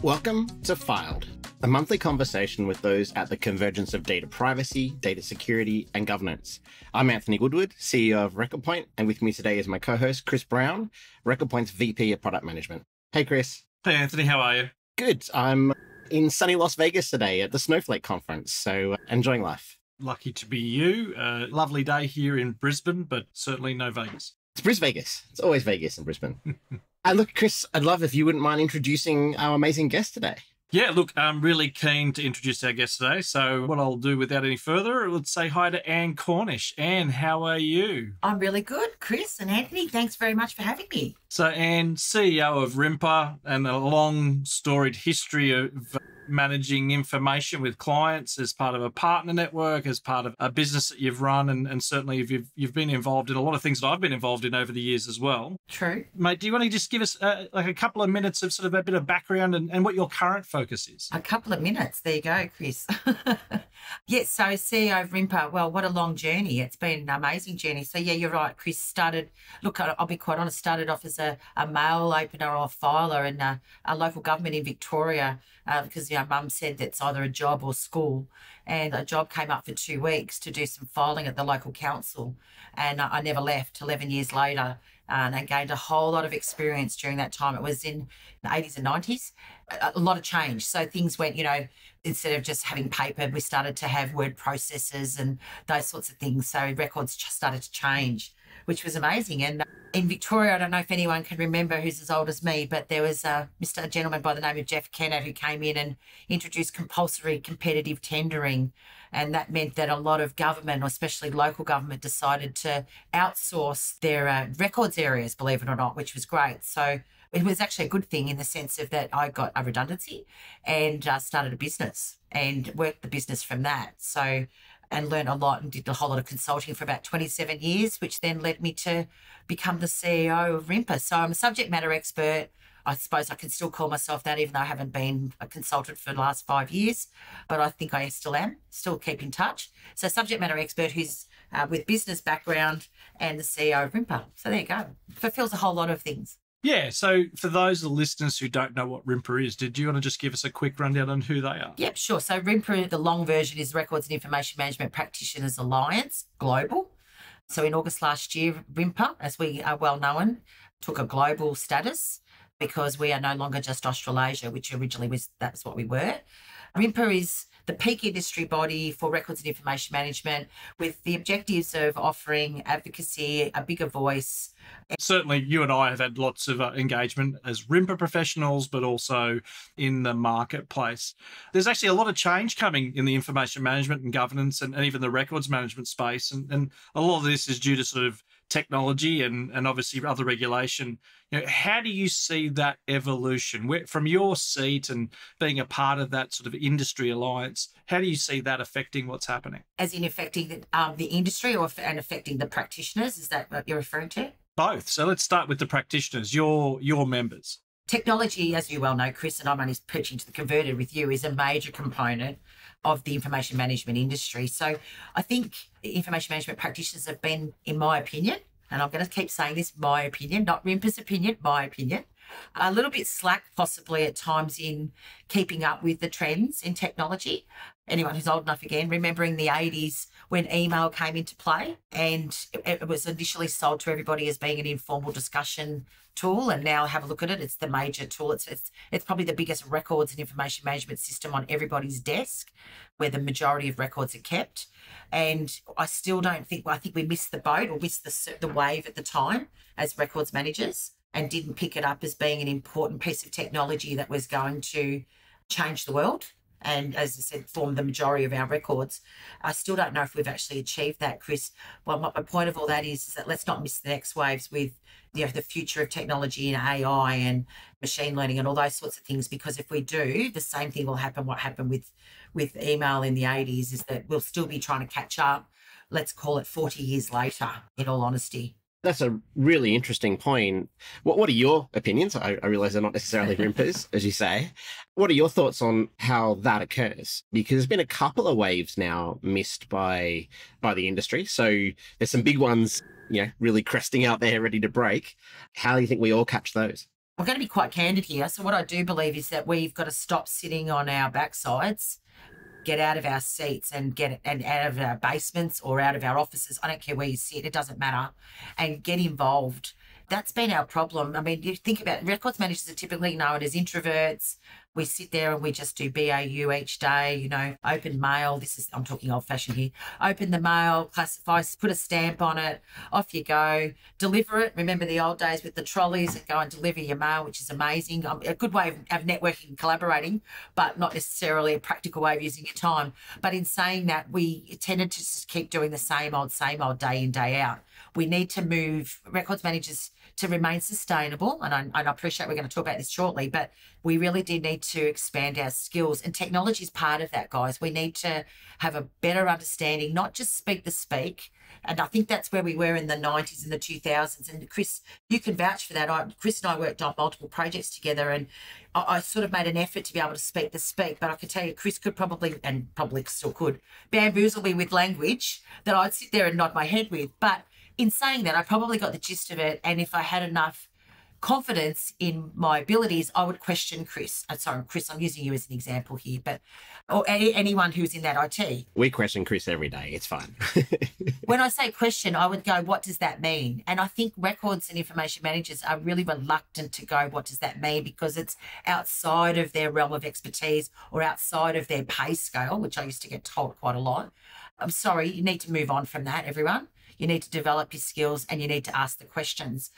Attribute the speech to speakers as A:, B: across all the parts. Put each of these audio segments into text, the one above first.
A: Welcome to Filed, a monthly conversation with those at the convergence of data privacy, data security, and governance. I'm Anthony Woodward, CEO of RecordPoint, and with me today is my co-host, Kris Brown, RecordPoint's VP of Product Management. Hey, Kris.
B: Hey, Anthony. How are you?
A: Good. I'm in sunny Las Vegas today at the Snowflake conference, so enjoying life.
B: Lucky to be you. Lovely day here in Brisbane, but certainly no Vegas.
A: It's Vegas. It's always Vegas in Brisbane. And look, Kris, I'd love if you wouldn't mind introducing our amazing guest today.
B: Yeah, look, I'm really keen to introduce our guest today. So what I'll do without any further, let's say hi to Anne Cornish. Anne, how are you?
C: I'm really good, Kris and Anthony. Thanks very much for having me.
B: So Anne, CEO of RIMPA, and a long storied history of managing information with clients as part of a partner network, as part of a business that you've run, and certainly you've been involved in a lot of things that I've been involved in over the years as well.
C: True.
B: Mate, do you want to just give us like a couple of minutes of sort of a bit of background and what your current focus is?
C: A couple of minutes. There you go, Kris. Yes, so CEO of RIMPA, well, what a long journey. It's been an amazing journey. So yeah, you're right, Kris. I'll be quite honest, started off as a mail opener or a filer in a local government in Victoria because Mum said that's either a job or school. And a job came up for 2 weeks to do some filing at the local council. And I never left 11 years later. And I gained a whole lot of experience during that time. It was in the 80s and 90s. A lot of change. So things went, instead of just having paper, we started to have word processors and those sorts of things. So records just started to change, which was amazing. And in Victoria, I don't know if anyone can remember who's as old as me, but there was a gentleman by the name of Jeff Kennett who came in and introduced compulsory competitive tendering. And that meant that a lot of government, or especially local government, decided to outsource their records areas, believe it or not, which was great. So it was actually a good thing in the sense of that I got a redundancy and started a business and worked the business from that. So, and learned a lot and did a whole lot of consulting for about 27 years, which then led me to become the CEO of RIMPA. So I'm a subject matter expert. I suppose I can still call myself that, even though I haven't been a consultant for the last 5 years, but I think I still am, still keep in touch. So subject matter expert who's with business background and the CEO of RIMPA. So there you go. Fulfills a whole lot of things.
B: Yeah, so for those listeners who don't know what RIMPA is, did you want to just give us a quick rundown on who they are?
C: Yep, sure. So RIMPA, the long version, is Records and Information Management Practitioners Alliance Global. So in August last year, RIMPA, as we are well known, took a global status because we are no longer just Australasia, which originally that's what we were. RIMPA is the peak industry body for records and information management with the objectives of offering advocacy, a bigger voice.
B: Certainly, you and I have had lots of engagement as RIMPA professionals, but also in the marketplace. There's actually a lot of change coming in the information management and governance and even the records management space. And a lot of this is due to sort of technology and obviously other regulation. How do you see that evolution? From your seat and being a part of that sort of industry alliance, how do you see that affecting what's happening?
C: As in affecting the industry and affecting the practitioners? Is that what you're referring to?
B: Both. So let's start with the practitioners, your members.
C: Technology, as you well know, Kris, and I'm only preaching to the converted with you, is a major component of the information management industry. So I think information management practitioners have been, in my opinion, and I'm going to keep saying this, my opinion, not RIMPA's opinion, my opinion, a little bit slack possibly at times in keeping up with the trends in technology. Anyone who's old enough, again, remembering the 80s when email came into play, and it was initially sold to everybody as being an informal discussion tool, and now have a look at it, it's the major tool. It's probably the biggest records and information management system on everybody's desk, where the majority of records are kept. And I think we missed the boat or missed the wave at the time as records managers, and didn't pick it up as being an important piece of technology that was going to change the world. And as I said, form the majority of our records. I still don't know if we've actually achieved that, Kris. Well, my point of all that is that let's not miss the next waves with the future of technology and AI and machine learning and all those sorts of things, because if we do, the same thing will happen. What happened with email in the 80s is that we'll still be trying to catch up, let's call it 40 years later, in all honesty.
A: That's a really interesting point. What are your opinions? I realize they're not necessarily RIMPA's, as you say. What are your thoughts on how that occurs? Because there's been a couple of waves now missed by the industry. So there's some big ones, really cresting out there, ready to break. How do you think we all catch those?
C: I'm going to be quite candid here. So what I do believe is that we've got to stop sitting on our backsides, get out of our seats and out of our basements or out of our offices. I don't care where you sit, it doesn't matter, and get involved. That's been our problem. I mean, you think about records managers are typically known as introverts. We sit there and we just do BAU each day, you know, open mail. I'm talking old fashioned here. Open the mail, classify, put a stamp on it, off you go, deliver it. Remember the old days with the trolleys and go and deliver your mail, which is amazing. A good way of networking and collaborating, but not necessarily a practical way of using your time. But in saying that, we tended to just keep doing the same old day in, day out. We need to move records managers to remain sustainable. And I appreciate we're going to talk about this shortly, but we really do need to expand our skills. And technology is part of that, guys. We need to have a better understanding, not just speak the speak. And I think that's where we were in the 90s and the 2000s. And Kris, you can vouch for that. Kris and I worked on multiple projects together, and I sort of made an effort to be able to speak the speak. But I could tell you, Kris could probably still could, bamboozle me with language that I'd sit there and nod my head with. But in saying that, I probably got the gist of it. And if I had enough confidence in my abilities, I would question Kris. Sorry, Kris, I'm using you as an example here, or anyone who's in that IT.
A: We question Kris every day. It's fine.
C: When I say question, I would go, what does that mean? And I think records and information managers are really reluctant to go, what does that mean? Because it's outside of their realm of expertise or outside of their pay scale, which I used to get told quite a lot. I'm sorry, you need to move on from that, everyone. You need to develop your skills and you need to ask the questions.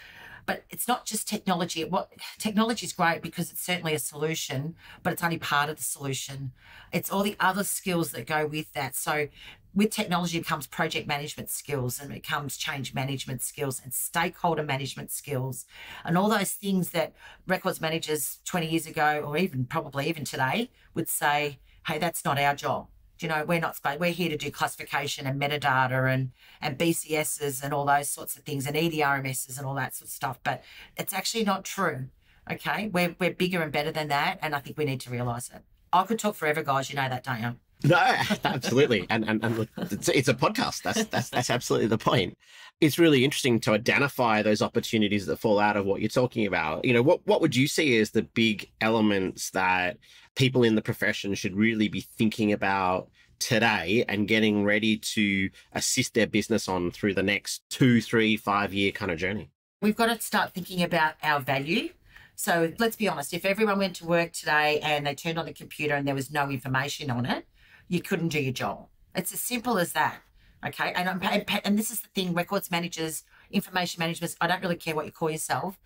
C: But it's not just technology. Technology is great because it's certainly a solution, but it's only part of the solution. It's all the other skills that go with that. So with technology comes project management skills, and it comes change management skills and stakeholder management skills, and all those things that records managers 20 years ago, or probably even today, would say, hey, that's not our job. You know, we're here to do classification and metadata and BCSs and all those sorts of things, and EDRMSs and all that sort of stuff. But it's actually not true. Okay, we're bigger and better than that, and I think we need to realise it. I could talk forever, guys. You know that, don't you?
A: No, absolutely. And look, it's a podcast. That's absolutely the point. It's really interesting to identify those opportunities that fall out of what you're talking about. You know, what would you see as the big elements that people in the profession should really be thinking about today and getting ready to assist their business on through the next 2, 3, 5 year kind of journey?
C: We've got to start thinking about our value. So let's be honest, if everyone went to work today and they turned on the computer and there was no information on it, you couldn't do your job. It's as simple as that. Okay. And this is the thing, records managers, information managers, I don't really care what you call yourself.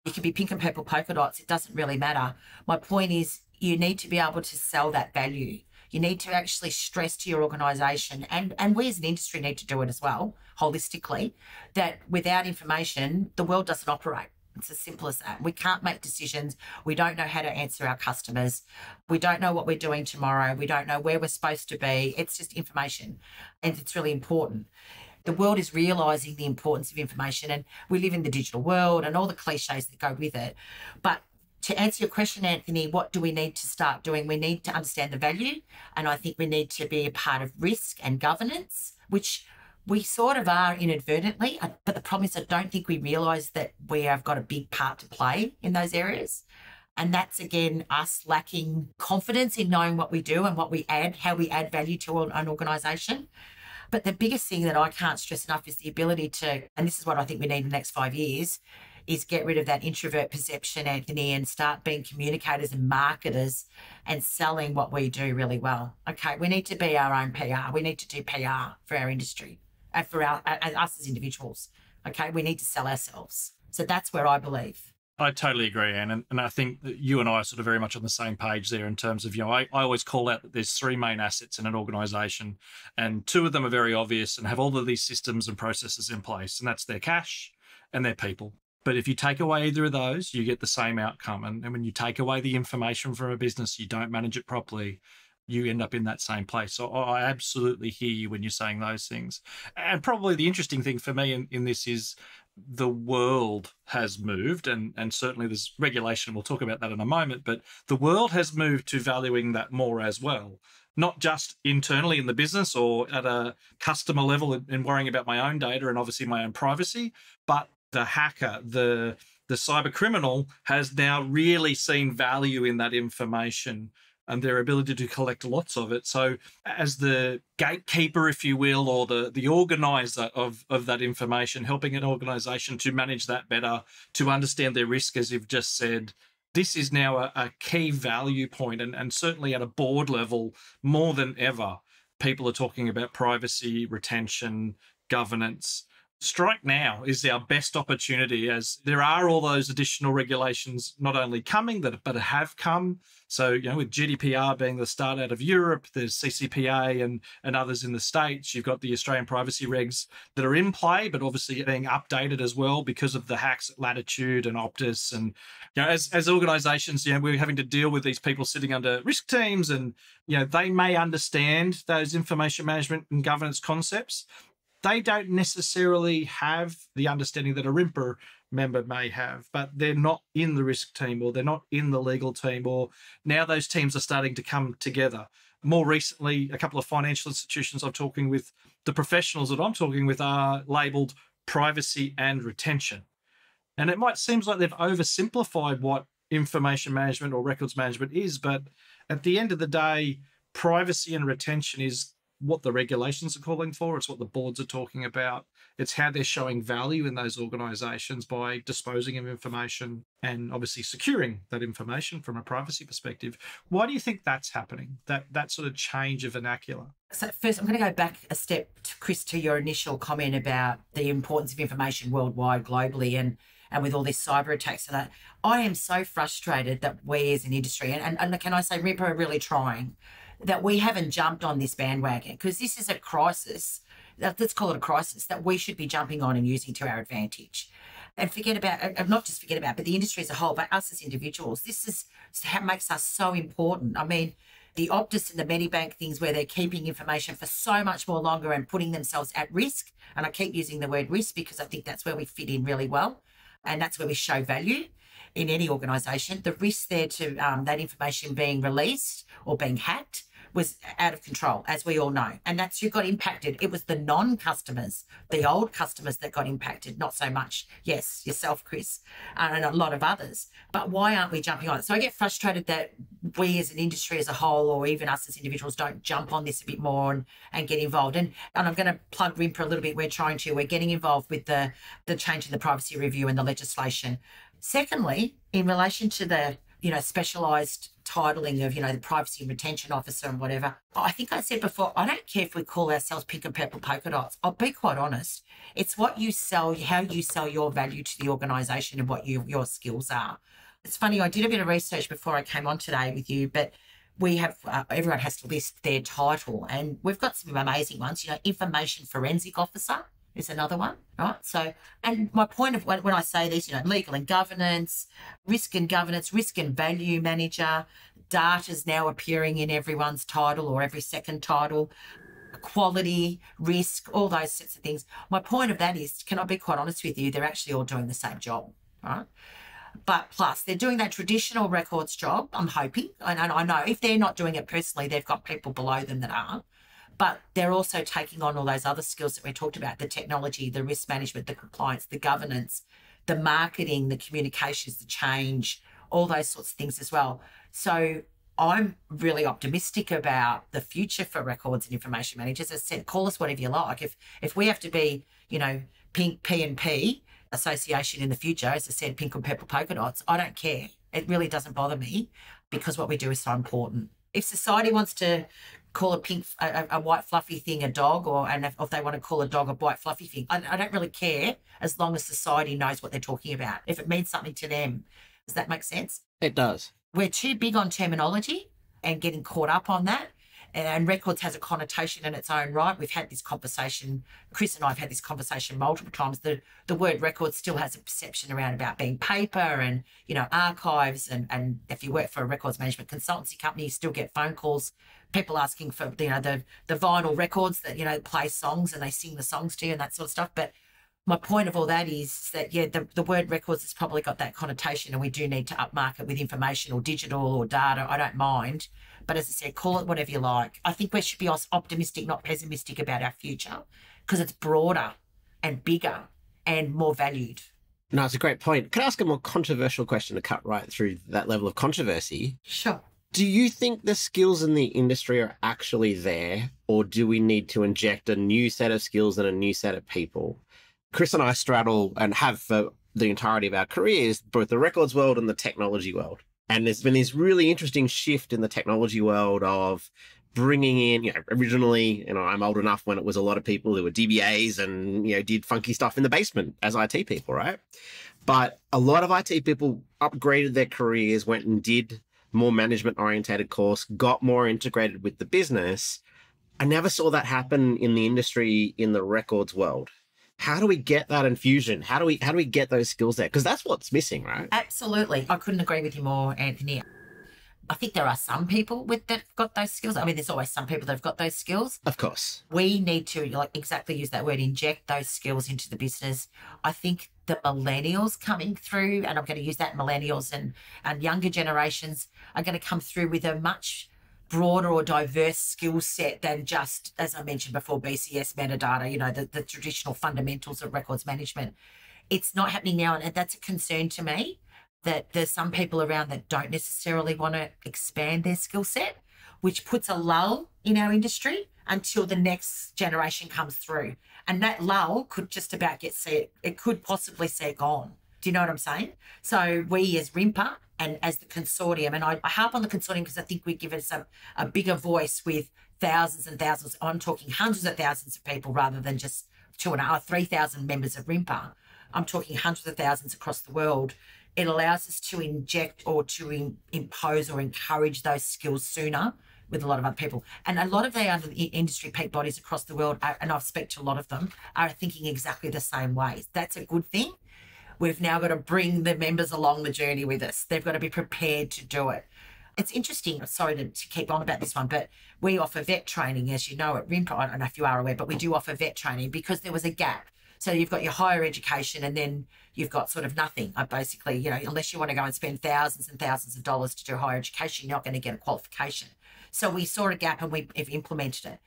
C: You can be pink and purple polka dots. It doesn't really matter. My point is you need to be able to sell that value. You need to actually stress to your organisation, and we as an industry need to do it as well, holistically, that without information, the world doesn't operate. It's as simple as that. We can't make decisions. We don't know how to answer our customers. We don't know what we're doing tomorrow. We don't know where we're supposed to be. It's just information, and it's really important. The world is realising the importance of information, and we live in the digital world and all the cliches that go with it. But to answer your question, Anthony, what do we need to start doing? We need to understand the value, and I think we need to be a part of risk and governance, which we sort of are inadvertently. But the problem is I don't think we realise that we have got a big part to play in those areas. And that's, again, us lacking confidence in knowing what we do and what we add, how we add value to an organisation. But the biggest thing that I can't stress enough is the ability to, and this is what I think we need in the next 5 years, is get rid of that introvert perception, Anthony, and start being communicators and marketers and selling what we do really well. Okay, we need to be our own PR. We need to do PR for our industry and for us as individuals. Okay, we need to sell ourselves. So that's where I believe.
B: I totally agree, Anne. And I think that you and I are sort of very much on the same page there in terms of, you know, I always call out that there's 3 main assets in an organisation, and 2 of them are very obvious and have all of these systems and processes in place, and that's their cash and their people. But if you take away either of those, you get the same outcome. And when you take away the information from a business, you don't manage it properly, you end up in that same place. So I absolutely hear you when you're saying those things. And probably the interesting thing for me in this is the world has moved, and certainly there's regulation. We'll talk about that in a moment, but the world has moved to valuing that more as well. Not just internally in the business or at a customer level and worrying about my own data and obviously my own privacy, but the hacker, the the cyber criminal has now really seen value in that information and their ability to collect lots of it. So as the gatekeeper, if you will, or the organizer of that information, helping an organization to manage that better, to understand their risk, as you've just said, this is now a key value point. And certainly at a board level, more than ever, people are talking about privacy, retention, governance. Strike now is our best opportunity, as there are all those additional regulations not only coming, but have come. So, with GDPR being the start out of Europe, there's CCPA and others in the States. You've got the Australian privacy regs that are in play, but obviously being updated as well because of the hacks at Latitude and Optus. And, as organizations, we're having to deal with these people sitting under risk teams, and, they may understand those information management and governance concepts. They don't necessarily have the understanding that a RIMPA member may have, but they're not in the risk team, or they're not in the legal team, or now those teams are starting to come together. More recently, a couple of financial institutions I'm talking with, the professionals that I'm talking with are labelled privacy and retention. And it might seem like they've oversimplified what information management or records management is, but at the end of the day, privacy and retention is what the regulations are calling for. It's what the boards are talking about. It's how they're showing value in those organizations by disposing of information and obviously securing that information from a privacy perspective. Why do you think that's happening, that sort of change of vernacular?
C: So first, I'm going to go back a step, Kris, to your initial comment about the importance of information worldwide, globally, and with all these cyber attacks and that. I am so frustrated that we as an industry, and can I say RIMPA are really trying, that we haven't jumped on this bandwagon, because this is a crisis, let's call it a crisis, that we should be jumping on and using to our advantage. And not just forget about, but the industry as a whole, but us as individuals. This is how it makes us so important. I mean, the Optus and the Medibank things where they're keeping information for so much more longer and putting themselves at risk. And I keep using the word risk because I think that's where we fit in really well. And that's where we show value in any organisation. The risk there to that information being released or being hacked was out of control, as we all know. And that's who got impacted. It was the non-customers, the old customers that got impacted, not so much, yes, yourself, Kris, and a lot of others. But why aren't we jumping on it? So I get frustrated that we as an industry as a whole, or even us as individuals, don't jump on this a bit more and get involved. And I'm going to plug RIMPA a little bit. We're getting involved with the change in the privacy review and the legislation. Secondly, in relation to the specialised titling of, the privacy and retention officer and whatever. I think I said before, I don't care if we call ourselves pink and purple polka dots. I'll be quite honest. It's what you sell, how you sell your value to the organisation and what your skills are. It's funny, I did a bit of research before I came on today with you, but we have, everyone has to list their title, and we've got some amazing ones. Information forensic officer is another one, right? So, and my point of when I say this, legal and governance, risk and value manager, data's now appearing in everyone's title or every second title, quality, risk, all those sorts of things. My point of that is, can I be quite honest with you, they're actually all doing the same job, right? But plus, they're doing that traditional records job, I'm hoping, and I know if they're not doing it personally, they've got people below them that are. But they're also taking on all those other skills that we talked about, the technology, the risk management, the compliance, the governance, the marketing, the communications, the change, all those sorts of things as well. So I'm really optimistic about the future for records and information managers. As I said, call us whatever you like. If we have to be, pink P&P association in the future, as I said, pink and purple polka dots, I don't care. It really doesn't bother me, because what we do is so important. If society wants to call a white fluffy thing a dog, and if they want to call a dog a white fluffy thing, I don't really care, as long as society knows what they're talking about. If it means something to them, does that make sense?
A: It does.
C: We're too big on terminology and getting caught up on that. And records has a connotation in its own right. We've had this conversation, Kris and I have had this conversation multiple times. The word records still has a perception around about being paper and, archives. And if you work for a records management consultancy company, you still get phone calls, people asking for, the vinyl records that, play songs and they sing the songs to you and that sort of stuff. But my point of all that is that, the word records has probably got that connotation, and we do need to upmarket with information or digital or data. I don't mind. But as I said, call it whatever you like. I think we should be optimistic, not pessimistic about our future, because it's broader and bigger and more valued.
A: No, it's a great point. Can I ask a more controversial question to cut right through that level of controversy?
C: Sure.
A: Do you think the skills in the industry are actually there, or do we need to inject a new set of skills and a new set of people? Kris and I straddle and have for the entirety of our careers, both the records world and the technology world. And there's been this really interesting shift in the technology world of bringing in, originally, I'm old enough when it was a lot of people who were DBAs and, did funky stuff in the basement as IT people, right? But a lot of IT people upgraded their careers, went and did more management orientated course, got more integrated with the business. I never saw that happen in the industry in the records world. How do we get that infusion? How do we get those skills there? Because that's what's missing, right?
C: Absolutely. I couldn't agree with you more, Anthony. I think there are some people that've got those skills. I mean, there's always some people that've got those skills.
A: Of course.
C: We need to exactly use that word, inject those skills into the business. I think the millennials coming through, and I'm going to use that, millennials and younger generations are going to come through with a much broader or diverse skill set than just, as I mentioned before, BCS, metadata, the traditional fundamentals of records management. It's not happening now, and that's a concern to me, that there's some people around that don't necessarily want to expand their skill set, which puts a lull in our industry until the next generation comes through. And that lull could just about it could possibly see it gone. Do you know what I'm saying? So we as RIMPA and as the consortium, and I harp on the consortium because I think we give us a bigger voice with thousands and thousands. I'm talking hundreds of thousands of people rather than just 2,500, 3,000 members of RIMPA. I'm talking hundreds of thousands across the world. It allows us to inject or to impose or encourage those skills sooner with a lot of other people. And a lot of the other industry peak bodies across the world, and I've spoken to a lot of them, are thinking exactly the same way. That's a good thing. We've now got to bring the members along the journey with us. They've got to be prepared to do it. It's interesting, sorry to keep on about this one, but we offer vet training, as you know, at RIMPA. I don't know if you are aware, but we do offer vet training because there was a gap. So you've got your higher education and then you've got sort of nothing. Basically, unless you want to go and spend thousands and thousands of dollars to do higher education, you're not going to get a qualification. So we saw a gap and we've implemented it.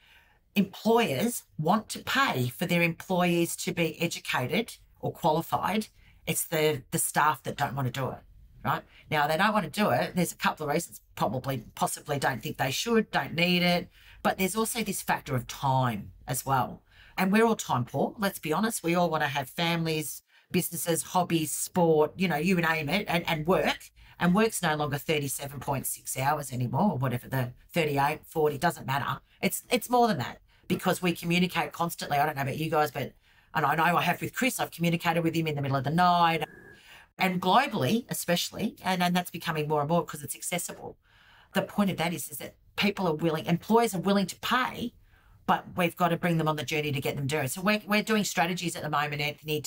C: Employers want to pay for their employees to be educated or qualified. It's the staff that don't want to do it, right? Now, they don't want to do it. There's a couple of reasons. Possibly don't think they should, don't need it. But there's also this factor of time as well. And we're all time poor, let's be honest. We all want to have families, businesses, hobbies, sport, you name it, and work. And work's no longer 37.6 hours anymore, or whatever, the 38, 40, doesn't matter. It's more than that because we communicate constantly. I don't know about you guys, and I know I have with Kris. I've communicated with him in the middle of the night and globally, especially, and that's becoming more and more because it's accessible. The point of that is that employers are willing to pay, but we've got to bring them on the journey to get them doing. So we're doing strategies at the moment, Anthony,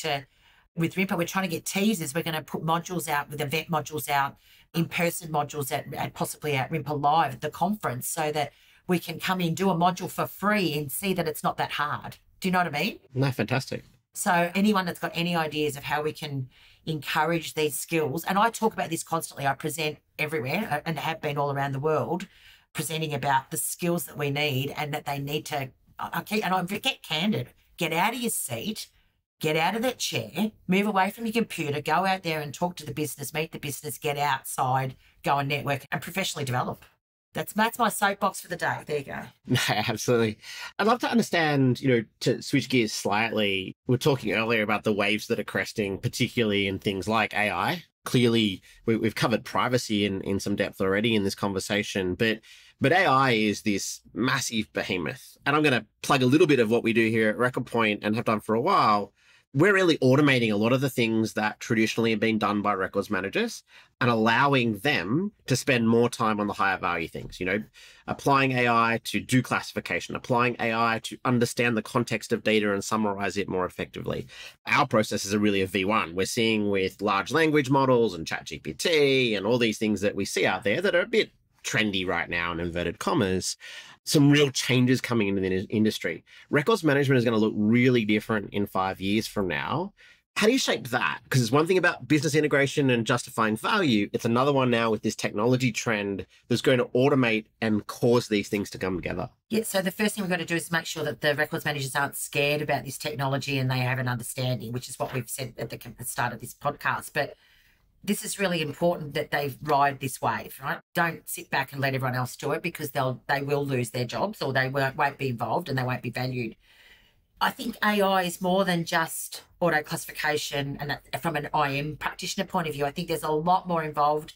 C: with RIMPA. We're trying to get teasers. We're going to put modules out with event modules out, in-person modules at possibly at RIMPA Live at the conference so that we can come in, do a module for free and see that it's not that hard. Do you know what I mean?
A: No, fantastic.
C: So anyone that's got any ideas of how we can encourage these skills, and I talk about this constantly. I present everywhere and have been all around the world presenting about the skills that we need and that they need to, get candid, get out of your seat, get out of that chair, move away from your computer, go out there and talk to the business, meet the business, get outside, go and network and professionally develop. That's my soapbox for the day. There you go.
A: No, absolutely. I'd love to understand, to switch gears slightly, we were talking earlier about the waves that are cresting, particularly in things like AI. Clearly, we've covered privacy in some depth already in this conversation, but AI is this massive behemoth. And I'm going to plug a little bit of what we do here at RecordPoint and have done for a while. We're really automating a lot of the things that traditionally have been done by records managers and allowing them to spend more time on the higher value things, applying AI to do classification, applying AI to understand the context of data and summarize it more effectively. Our processes are really a V1. We're seeing with large language models and ChatGPT and all these things that we see out there that are a bit trendy right now in inverted commas, some real changes coming into the industry. Records management is going to look really different in 5 years from now How do you shape that? Because it's one thing about business integration and justifying value. It's another one now with this technology trend that's going to automate and cause these things to come together.
C: Yeah, so the first thing we've got to do is make sure that the records managers aren't scared about this technology and they have an understanding, which is what we've said at the start of this podcast. But this is really important that they ride this wave, right? Don't sit back and let everyone else do it, because they will lose their jobs, or they won't be involved and they won't be valued. I think AI is more than just auto classification, and from an IM practitioner point of view, I think there's a lot more involved.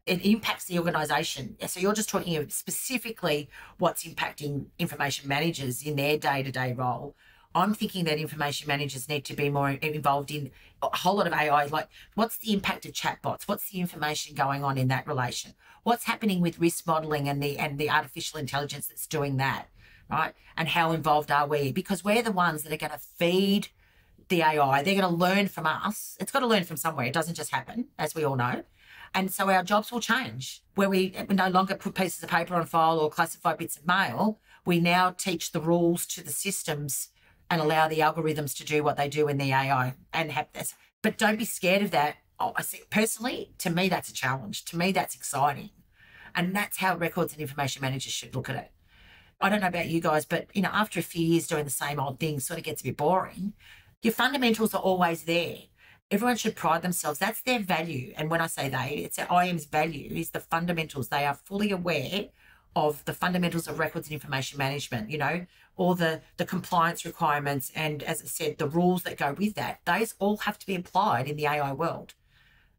C: It impacts the organisation. So you're just talking of specifically what's impacting information managers in their day-to-day role. I'm thinking that information managers need to be more involved in a whole lot of AI, like what's the impact of chatbots? What's the information going on in that relation? What's happening with risk modelling and the artificial intelligence that's doing that? Right? And how involved are we? Because we're the ones that are going to feed the AI. They're going to learn from us. It's got to learn from somewhere. It doesn't just happen, as we all know. And so our jobs will change, where we no longer put pieces of paper on file or classify bits of mail. We now teach the rules to the systems and allow the algorithms to do what they do in the AI and have this. But don't be scared of that. I see, personally, to me, that's a challenge. To me, that's exciting. And that's how records and information managers should look at it. I don't know about you guys, but, after a few years doing the same old thing, sort of gets a bit boring. Your fundamentals are always there. Everyone should pride themselves. That's their value. And when I say they, it's IM's value is the fundamentals. They are fully aware of the fundamentals of records and information management, all the compliance requirements. And as I said, the rules that go with that, those all have to be applied in the AI world.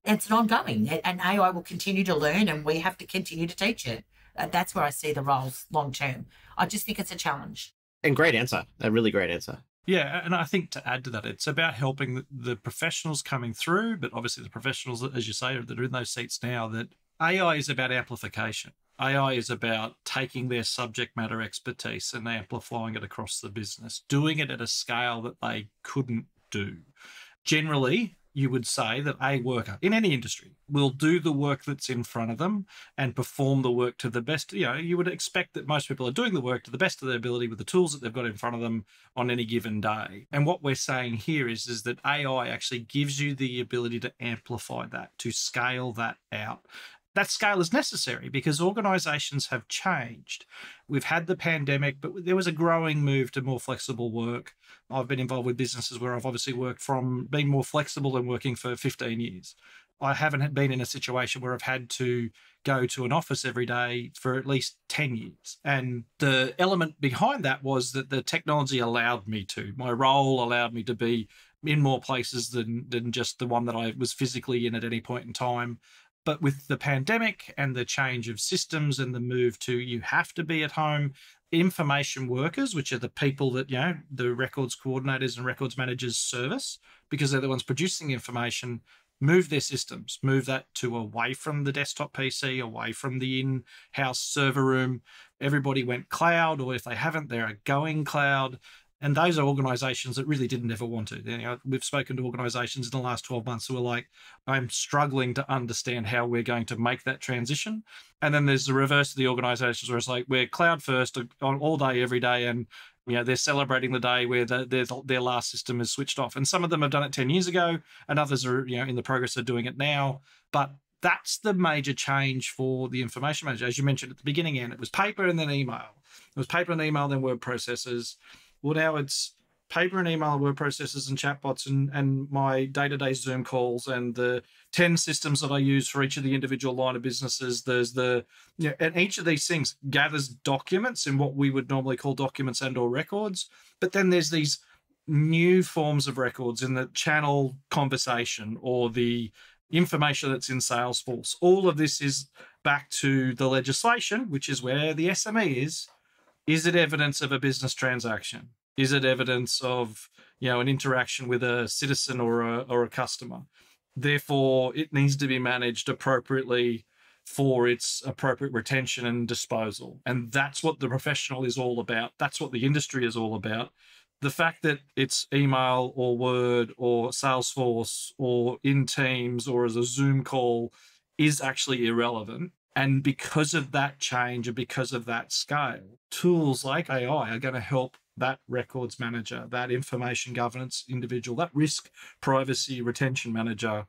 C: And it's an ongoing, and AI will continue to learn, and we have to continue to teach it. That's where I see the roles long term. I just think it's a challenge.
A: And great answer. A really great answer.
B: Yeah, and I think to add to that, it's about helping the professionals coming through, but obviously the professionals, as you say, that are in those seats now, that AI is about amplification. AI is about taking their subject matter expertise and amplifying it across the business, doing it at a scale that they couldn't do. Generally, you would say that a worker in any industry will do the work that's in front of them and perform the work to the best. You would expect that most people are doing the work to the best of their ability with the tools that they've got in front of them on any given day. And what we're saying here is that AI actually gives you the ability to amplify that, to scale that out. That scale is necessary because organisations have changed. We've had the pandemic, but there was a growing move to more flexible work. I've been involved with businesses where I've obviously worked from being more flexible and working for 15 years. I haven't been in a situation where I've had to go to an office every day for at least 10 years. And the element behind that was that the technology allowed me to. My role allowed me to be in more places than just the one that I was physically in at any point in time. But with the pandemic and the change of systems and the move to you have to be at home, information workers, which are the people that, the records coordinators and records managers service, because they're the ones producing information, move their systems, move that to away from the desktop PC, away from the in-house server room. Everybody went cloud, or if they haven't, they're going cloud. And those are organisations that really didn't ever want to. We've spoken to organisations in the last 12 months who are like, I'm struggling to understand how we're going to make that transition. And then there's the reverse of the organisations where it's like, we're cloud first on all day, every day. And they're celebrating the day where their last system is switched off. And some of them have done it 10 years ago, and others are in the progress of doing it now. But that's the major change for the information manager. As you mentioned at the beginning, Anne, it was paper and then email. It was paper and email, then word processors. Well, now it's paper and email, word processors and chatbots and my day-to-day Zoom calls and the 10 systems that I use for each of the individual line of businesses. There's and each of these things gathers documents in what we would normally call documents and or records. But then there's these new forms of records in the channel conversation or the information that's in Salesforce. All of this is back to the legislation, which is where the SME is. Is it evidence of a business transaction? Is it evidence of, an interaction with a citizen or a customer? Therefore, it needs to be managed appropriately for its appropriate retention and disposal. And that's what the professional is all about. That's what the industry is all about. The fact that it's email or Word or Salesforce or in Teams or as a Zoom call is actually irrelevant. And because of that change and because of that scale, tools like AI are going to help that records manager, that information governance individual, that risk privacy retention manager,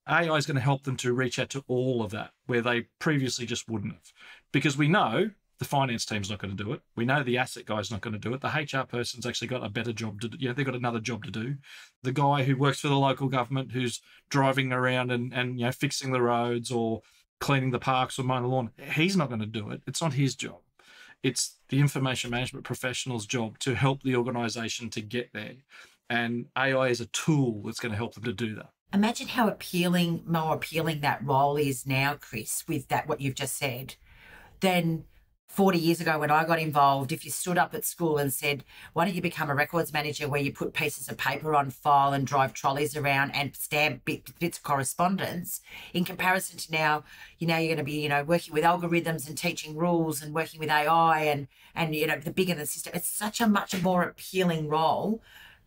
B: AI is going to help them to reach out to all of that where they previously just wouldn't have. Because we know the finance team's not going to do it. We know the asset guy's not going to do it. The HR person's actually got a better job to do. They've got another job to do. The guy who works for the local government who's driving around and fixing the roads or cleaning the parks or mowing the lawn, he's not going to do it. It's not his job. It's the information management professional's job to help the organisation to get there. And AI is a tool that's going to help them to do that.
C: Imagine how more appealing that role is now, Kris, with that, what you've just said, than 40 years ago when I got involved. If you stood up at school and said, why don't you become a records manager where you put pieces of paper on file and drive trolleys around and stamp bits of correspondence, in comparison to now, you're going to be, working with algorithms and teaching rules and working with AI and the bigger the system. It's such a much more appealing role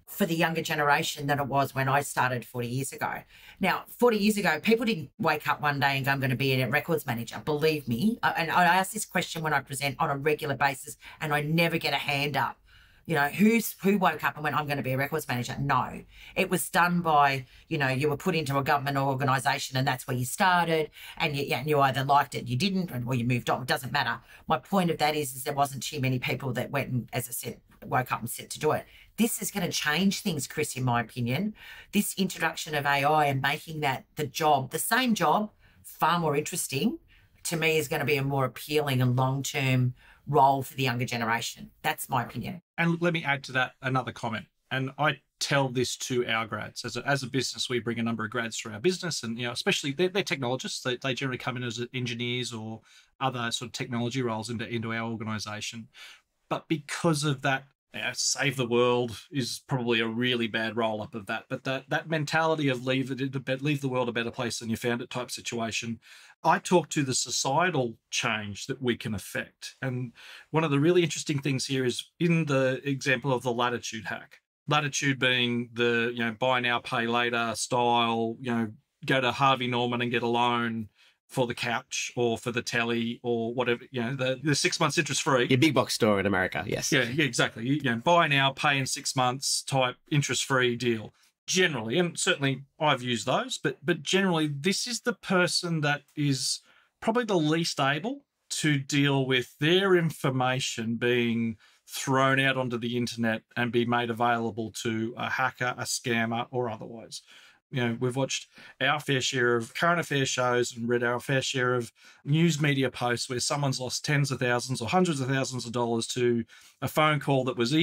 C: for the younger generation than it was when I started 40 years ago. Now, 40 years ago, people didn't wake up one day and go, I'm going to be a records manager. Believe me. And I ask this question when I present on a regular basis, and I never get a hand up. Who woke up and went, I'm going to be a records manager? No. It was done by, you were put into a government organisation and that's where you started, and you either liked it, you didn't, or you moved on. It doesn't matter. My point of that is there wasn't too many people that went and, as I said, woke up and set to do it. This is going to change things, Kris, in my opinion. This introduction of AI and making that the same job, far more interesting, to me is going to be a more appealing and long-term role for the younger generation. That's my opinion.
B: And let me add to that another comment. And I tell this to our grads. As a business, we bring a number of grads through our business, and especially they're technologists. They generally come in as engineers or other sort of technology roles into our organisation. But because of that, save the world is probably a really bad roll-up of that. But that mentality of leave the world a better place than you found it type situation, I talk to the societal change that we can affect. And one of the really interesting things here is in the example of the Latitude hack. Latitude being the buy now, pay later style, go to Harvey Norman and get a loan for the couch or for the telly or whatever, the 6 months interest free.
A: Your big box store in America, yes.
B: Yeah, exactly. Buy now, pay in 6 months type interest free deal. Generally, and certainly I've used those, but generally this is the person that is probably the least able to deal with their information being thrown out onto the internet and be made available to a hacker, a scammer, or otherwise. We've watched our fair share of current affairs shows and read our fair share of news media posts where someone's lost tens of thousands or hundreds of thousands of dollars to a phone call that was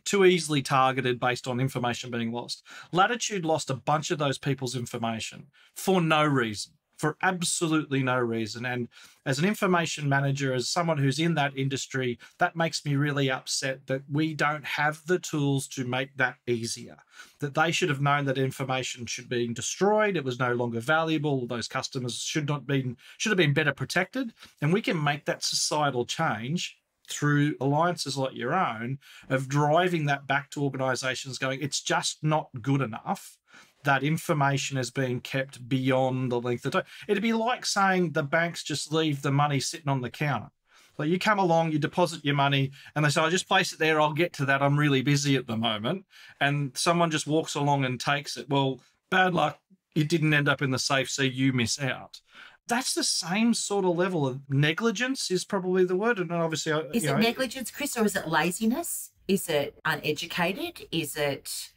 B: too easily targeted based on information being lost. Latitude lost a bunch of those people's information for no reason. For absolutely no reason. And as an information manager, as someone who's in that industry, that makes me really upset that we don't have the tools to make that easier. That they should have known that information should be destroyed. It was no longer valuable. Those customers should have been better protected. And we can make that societal change through alliances like your own of driving that back to organisations going, it's just not good enough. That information is being kept beyond the length of time. It'd be like saying the banks just leave the money sitting on the counter. Like you come along, you deposit your money, and they say, I'll just place it there, I'll get to that, I'm really busy at the moment. And someone just walks along and takes it. Well, bad luck, it didn't end up in the safe, so you miss out. That's the same sort of level of negligence is probably the word. And obviously,
C: is it negligence, Kris, or is it laziness? Is it uneducated? Is it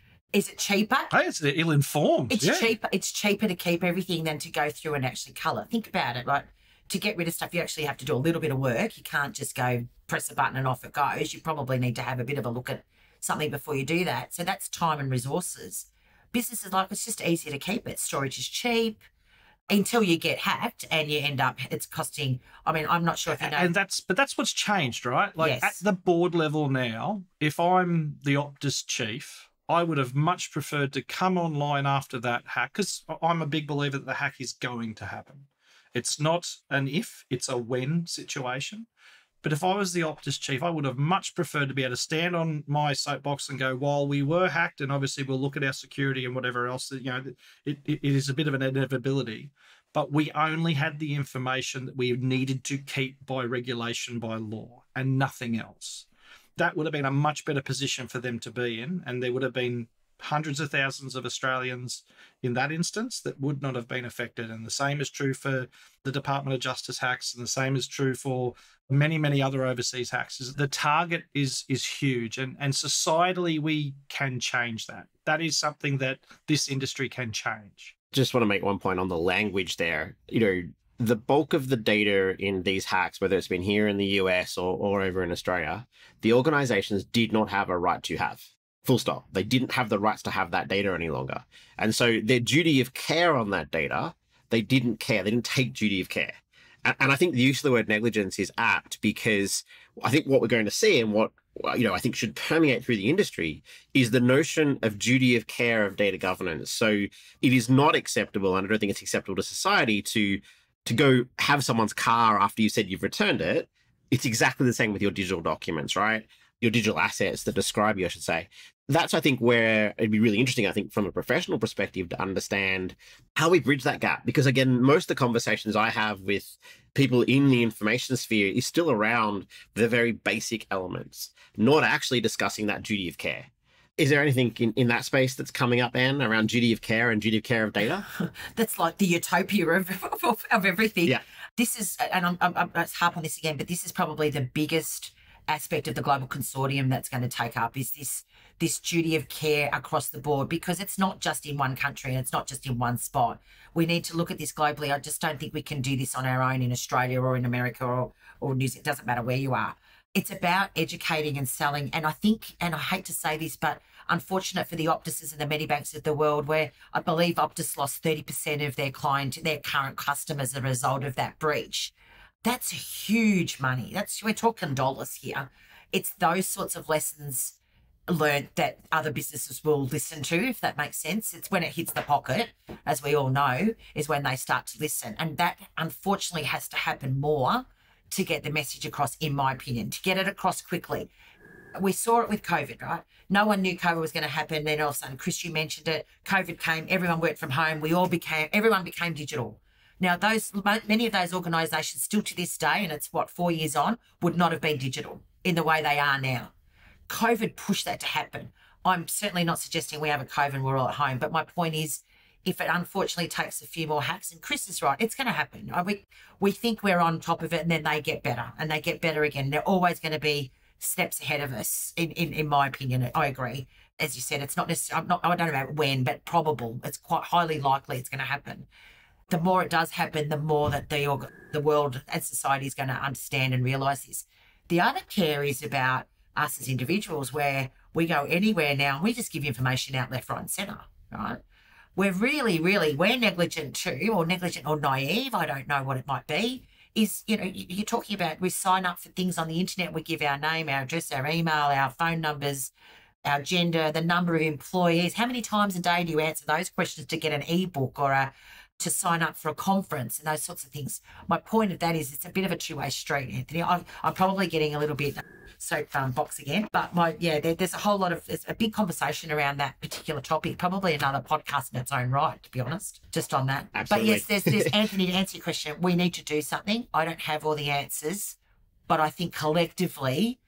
C: cheaper?
B: Hey, it's ill-informed.
C: Cheaper. It's cheaper to keep everything than to go through and actually colour. Think about it. Like, to get rid of stuff, you actually have to do a little bit of work. You can't just go press a button and off it goes. You probably need to have a bit of a look at something before you do that. So that's time and resources. Businesses it's just easier to keep it. Storage is cheap until you get hacked and you end up, it's costing, I'm not sure if you know.
B: And that's what's changed, right? Like
C: yes.
B: At the board level now, if I'm the Optus chief, I would have much preferred to come online after that hack, because I'm a big believer that the hack is going to happen. It's not an if, it's a when situation. But if I was the Optus chief, I would have much preferred to be able to stand on my soapbox and go, while we were hacked, and obviously we'll look at our security and whatever else, it is a bit of an inevitability. But we only had the information that we needed to keep by regulation, by law, and nothing else. that would have been a much better position for them to be in. And there would have been hundreds of thousands of Australians in that instance that would not have been affected. And the same is true for the Department of Justice hacks, and the same is true for many, many other overseas hacks. The target is huge, and societally we can change that. That is something that this industry can change.
A: Just want to make one point on the language there. The bulk of the data in these hacks, whether it's been here in the US or over in Australia, the organizations did not have a right to have. Full stop. They didn't have the rights to have that data any longer. And so their duty of care on that data, they didn't care. They didn't take duty of care. And I think the use of the word negligence is apt, because I think what we're going to see, and what I think should permeate through the industry, is the notion of duty of care of data governance. So it is not acceptable, and I don't think it's acceptable to society, to go have someone's car after you said you've returned it. It's exactly the same with your digital documents, right? Your digital assets that describe you, I should say. That's, I think, where it'd be really interesting, I think, from a professional perspective, to understand how we bridge that gap. Because again, most of the conversations I have with people in the information sphere is still around the very basic elements, not actually discussing that duty of care. Is there anything in that space that's coming up, Anne, around duty of care and duty of care of data?
C: That's like the utopia of everything.
A: Yeah.
C: This is, and I'm harp on this again, but this is probably the biggest aspect of the global consortium that's going to take up, is this duty of care across the board, because it's not just in one country and it's not just in one spot. We need to look at this globally. I just don't think we can do this on our own in Australia or in America or New Zealand. It doesn't matter where you are. It's about educating and selling. And I think, and I hate to say this, but unfortunate for the Optuses and the Medibanks of the world, where I believe Optus lost 30% of their current customers as a result of that breach. That's huge money. We're talking dollars here. It's those sorts of lessons learned that other businesses will listen to, if that makes sense. It's when it hits the pocket, as we all know, is when they start to listen. And that unfortunately has to happen more to get the message across, in my opinion, to get it across quickly. We saw it with COVID, right? No one knew COVID was going to happen. Then all of a sudden, Kris, you mentioned it, COVID came, everyone worked from home, everyone became digital. Now, many of those organisations still to this day, and it's 4 years on, would not have been digital in the way they are now. COVID pushed that to happen. I'm certainly not suggesting we have a COVID and we're all at home, but my point is, if it unfortunately takes a few more hacks, and Kris is right, it's going to happen. We think we're on top of it, and then they get better, and they get better again. They're always going to be steps ahead of us, in my opinion. I agree. As you said, it's not necessarily, I don't know about when, but probable. It's quite highly likely it's going to happen. The more it does happen, the more that the world and society is going to understand and realise this. The other care is about us as individuals, where we go anywhere now and we just give information out left, right and centre, right? We're we're negligent too, or negligent or naive, I don't know what it might be, is, you're talking about, we sign up for things on the internet, we give our name, our address, our email, our phone numbers, our gender, the number of employees. How many times a day do you answer those questions to get an ebook or to sign up for a conference and those sorts of things? My point of that is, it's a bit of a two-way street, Anthony. I'm probably getting a little bit soapbox again, but there's a big conversation around that particular topic, probably another podcast in its own right, to be honest, just on that.
A: Absolutely.
C: But yes, there's Anthony, to answer your question, we need to do something. I don't have all the answers, but I think collectively,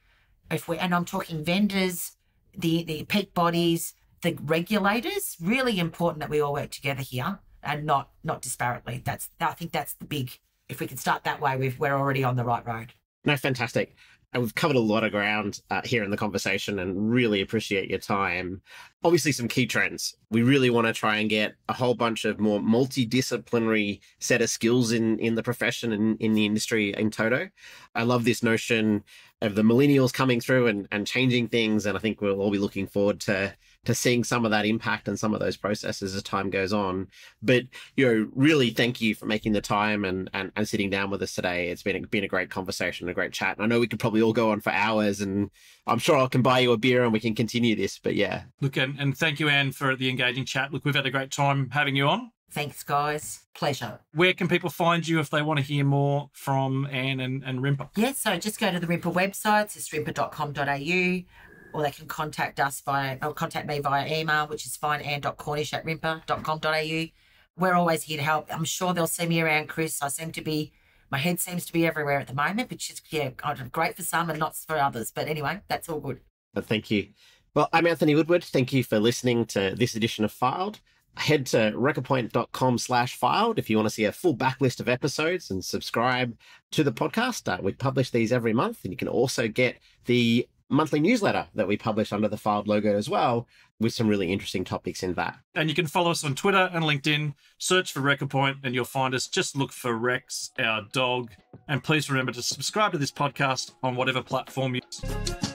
C: and I'm talking vendors, the peak bodies, the regulators, really important that we all work together here, and not disparately. I think that's the big. If we can start that way, we're already on the right road.
A: No, fantastic. And we've covered a lot of ground here in the conversation, and really appreciate your time. Obviously, some key trends. We really want to try and get a whole bunch of more multidisciplinary set of skills in the profession and in the industry in toto. I love this notion of the millennials coming through and changing things. And I think we'll all be looking forward to seeing some of that impact and some of those processes as time goes on. But, really thank you for making the time and sitting down with us today. It's been a great conversation, a great chat. And I know we could probably all go on for hours, and I'm sure I can buy you a beer and we can continue this, but yeah.
B: Look, and thank you, Anne, for the engaging chat. Look, we've had a great time having you on.
C: Thanks, guys. Pleasure.
B: Where can people find you if they want to hear more from Anne and RIMPA?
C: Yeah, so just go to the RIMPA website, it's rimpa.com.au, or they can contact me via email, which is fine, anne.cornish@rimpa.com.au. We're always here to help. I'm sure they'll see me around, Kris. I seem to be my head seems to be everywhere at the moment, which is, kind of great for some and not for others. But anyway, that's all good.
A: Thank you. Well, I'm Anthony Woodward. Thank you for listening to this edition of Filed. Head to recordpoint.com/filed if you want to see a full backlist of episodes and subscribe to the podcast. We publish these every month, and you can also get the monthly newsletter that we publish under the Filed logo as well, with some really interesting topics in that.
B: And you can follow us on Twitter and LinkedIn. Search for RecordPoint and you'll find us. Just look for Rex, our dog. And please remember to subscribe to this podcast on whatever platform you use.